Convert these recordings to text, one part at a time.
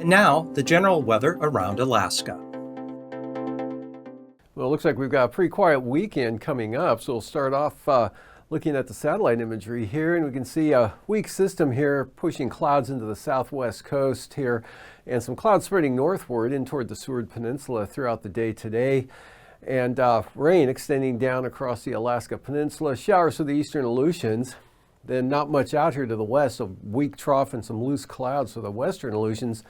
And now, the general weather around Alaska. Well, it looks like we've got a pretty quiet weekend coming up, so we'll start off looking at the satellite imagery here, and we can see a weak system here pushing clouds into the southwest coast here, and some clouds spreading northward in toward the Seward Peninsula throughout the day today, and rain extending down across the Alaska Peninsula, showers to the eastern Aleutians. Then not much out here to the west, a weak trough and some loose clouds for the western Aleutians.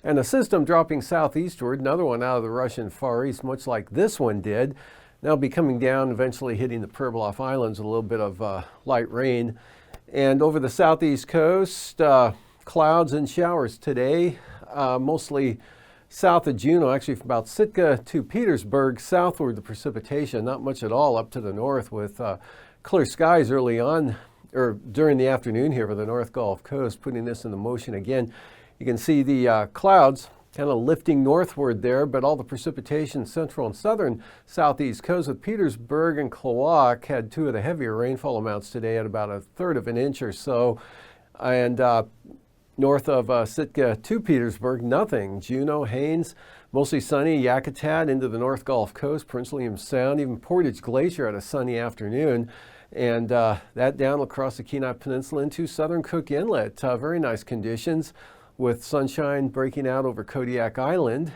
And a system dropping southeastward, another one out of the Russian Far East, much like this one did. Now be coming down, eventually hitting the Pribilof Islands, a little bit of light rain. And over the southeast coast, clouds and showers today, mostly south of Juneau, actually from about Sitka to Petersburg, southward the precipitation, not much at all up to the north with clear skies early on, or during the afternoon here for the North Gulf Coast, putting this into motion again. You can see the clouds kind of lifting northward there, but all the precipitation central and southern southeast coast with Petersburg and Klawock had two of the heavier rainfall amounts today at about a third of an inch or so. And north of Sitka to Petersburg, nothing. Juneau, Haines, mostly sunny. Yakutat into the North Gulf Coast, Prince William Sound, even Portage Glacier had a sunny afternoon. And that down across the Kenai Peninsula into southern Cook Inlet. Very nice conditions with sunshine breaking out over Kodiak Island.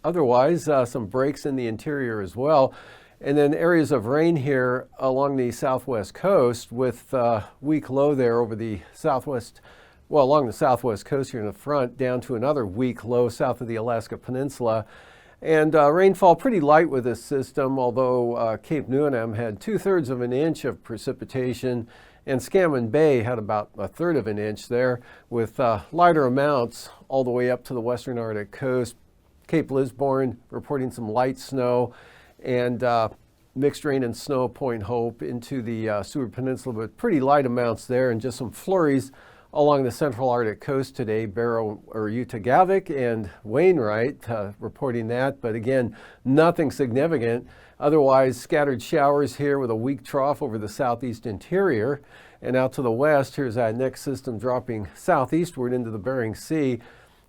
Otherwise, some breaks in the interior as well. And then areas of rain here along the southwest coast with weak low there over the southwest, well, along the southwest coast here in the front, down to another weak low south of the Alaska Peninsula. And rainfall pretty light with this system, although Cape Newnham had 2/3 of an inch of precipitation, and Scammon Bay had about a third of an inch there, with lighter amounts all the way up to the western Arctic coast. Cape Lisburne reporting some light snow, and mixed rain and snow Point Hope into the Seward Peninsula, but pretty light amounts there, and just some flurries along the central Arctic coast today. Barrow or Utagavik and Wainwright reporting that, but again, nothing significant. Otherwise, scattered showers here with a weak trough over the southeast interior. And out to the west, here's that next system dropping southeastward into the Bering Sea,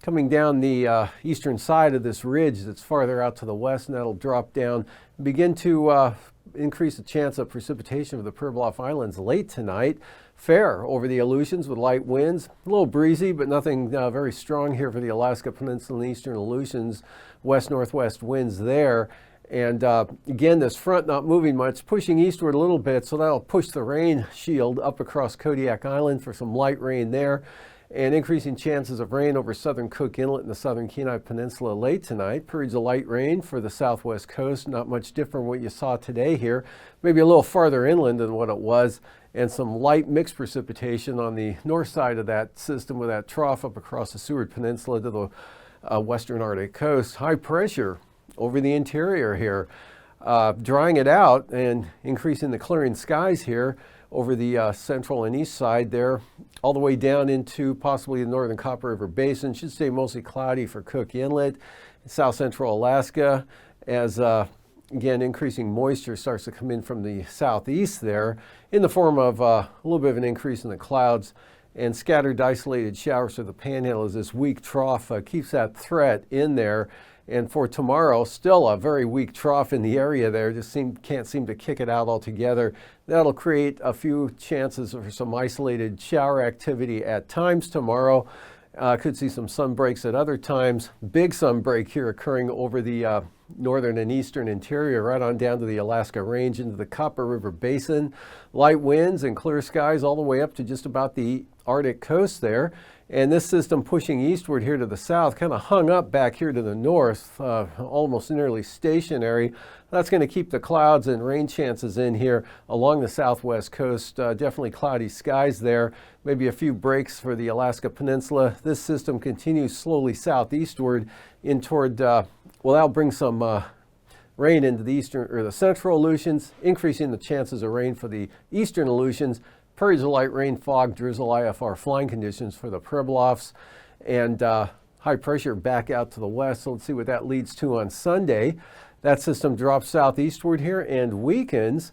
coming down the eastern side of this ridge that's farther out to the west, and that'll drop down, begin to increase the chance of precipitation for the Pribilof Islands late tonight. Fair over the Aleutians with light winds, a little breezy, but nothing very strong here for the Alaska Peninsula and eastern Aleutians. West-northwest winds there. And again, this front not moving much, pushing eastward a little bit, so that'll push the rain shield up across Kodiak Island for some light rain there, and increasing chances of rain over southern Cook Inlet and the southern Kenai Peninsula late tonight. Periods of light rain for the southwest coast, not much different from what you saw today here, maybe a little farther inland than what it was, and some light mixed precipitation on the north side of that system with that trough up across the Seward Peninsula to the western Arctic coast. High pressure over the interior here, drying it out and increasing the clearing skies here over the central and east side there, all the way down into possibly the northern Copper River Basin. Should stay mostly cloudy for Cook Inlet, south central Alaska, as again, increasing moisture starts to come in from the southeast there in the form of a little bit of an increase in the clouds, and scattered isolated showers to the Panhandle as this weak trough keeps that threat in there. And for tomorrow, still a very weak trough in the area there, just can't seem to kick it out altogether. That'll create a few chances for some isolated shower activity at times tomorrow. Could see some sun breaks at other times. Big sun break here occurring over the northern and eastern interior, right on down to the Alaska Range into the Copper River Basin. Light winds and clear skies all the way up to just about the Arctic coast there. And this system pushing eastward here to the south, kind of hung up back here to the north, almost nearly stationary. That's going to keep the clouds and rain chances in here along the southwest coast. Definitely cloudy skies there. Maybe a few breaks for the Alaska Peninsula. This system continues slowly southeastward in toward, well, that'll bring some rain into the eastern or the central Aleutians, increasing the chances of rain for the eastern Aleutians. Periods of light rain, fog, drizzle, IFR flying conditions for the Pribilofs, and high pressure back out to the west. So let's see what that leads to on Sunday. That system drops southeastward here and weakens,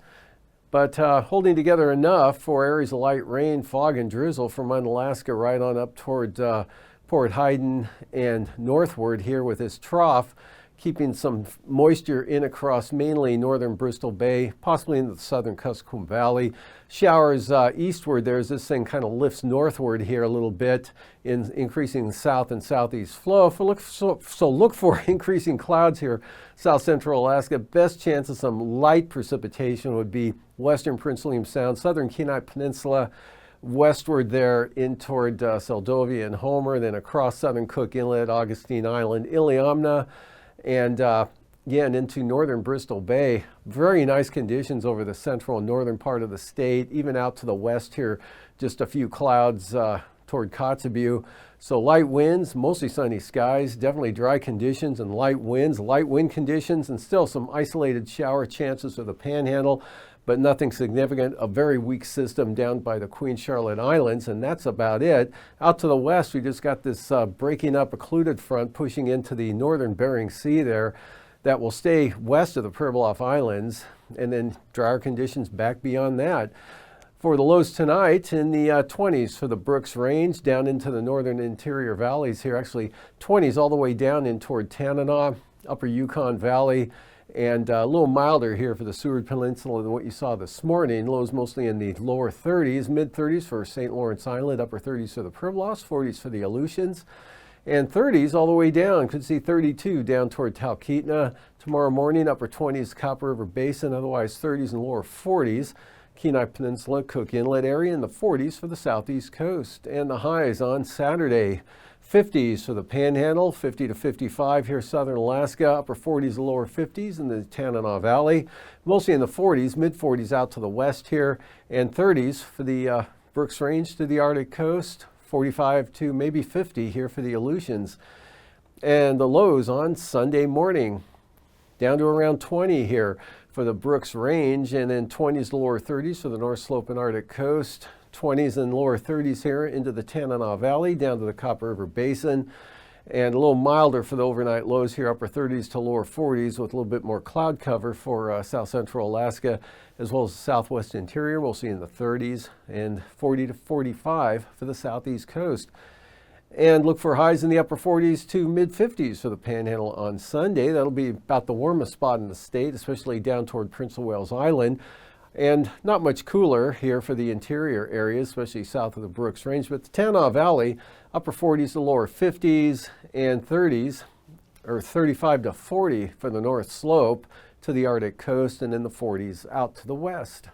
but holding together enough for areas of light rain, fog, and drizzle from Unalaska right on up toward Port Hayden and northward here with this trough, keeping some moisture in across mainly northern Bristol Bay, possibly into the southern Kuskokwim Valley. Showers eastward there as this thing kind of lifts northward here a little bit, in increasing south and southeast flow. So look for increasing clouds here, south central Alaska. Best chance of some light precipitation would be western Prince William Sound, southern Kenai Peninsula, westward there in toward Seldovia and Homer, then across southern Cook Inlet, Augustine Island, Iliamna, and again into northern Bristol Bay. Very nice conditions over the central and northern part of the state, even out to the west here, just a few clouds toward Kotzebue. So light winds, mostly sunny skies, definitely dry conditions and light winds, light wind conditions, and still some isolated shower chances for the Panhandle, but nothing significant. A very weak system down by the Queen Charlotte Islands, and that's about it. Out to the west, we just got this breaking up occluded front pushing into the northern Bering Sea there. That will stay west of the Pribilof Islands, and then drier conditions back beyond that. For the lows tonight, in the 20s for the Brooks Range, down into the northern interior valleys here, actually 20s all the way down in toward Tanana, upper Yukon Valley, and a little milder here for the Seward Peninsula than what you saw this morning. Lows mostly in the lower 30s, mid-30s for St. Lawrence Island, upper 30s for the Pribilofs, 40s for the Aleutians, and 30s all the way down. Could see 32 down toward Talkeetna. Tomorrow morning, upper 20s Copper River Basin, otherwise 30s and lower 40s. Kenai Peninsula, Cook Inlet area, and the 40s for the southeast coast. And the highs on Saturday, 50s for the Panhandle, 50 to 55 here southern Alaska, upper 40s to lower 50s in the Tanana Valley, mostly in the 40s, mid-40s out to the west here, and 30s for the Brooks Range to the Arctic coast, 45 to maybe 50 here for the Aleutians. And the lows on Sunday morning, down to around 20 here for the Brooks Range, and then 20s to lower 30s for the North Slope and Arctic coast, 20s and lower 30s here into the Tanana Valley, down to the Copper River Basin, and a little milder for the overnight lows here, upper 30s to lower 40s with a little bit more cloud cover for south central Alaska, as well as the southwest interior. We'll see in the 30s, and 40 to 45 for the southeast coast. And look for highs in the upper 40s to mid-50s for the Panhandle on Sunday. That'll be about the warmest spot in the state, especially down toward Prince of Wales Island. And not much cooler here for the interior areas, especially south of the Brooks Range. But the Tanana Valley, upper 40s to lower 50s, and 30s, or 35 to 40 for the North Slope to the Arctic coast, and in the 40s out to the west.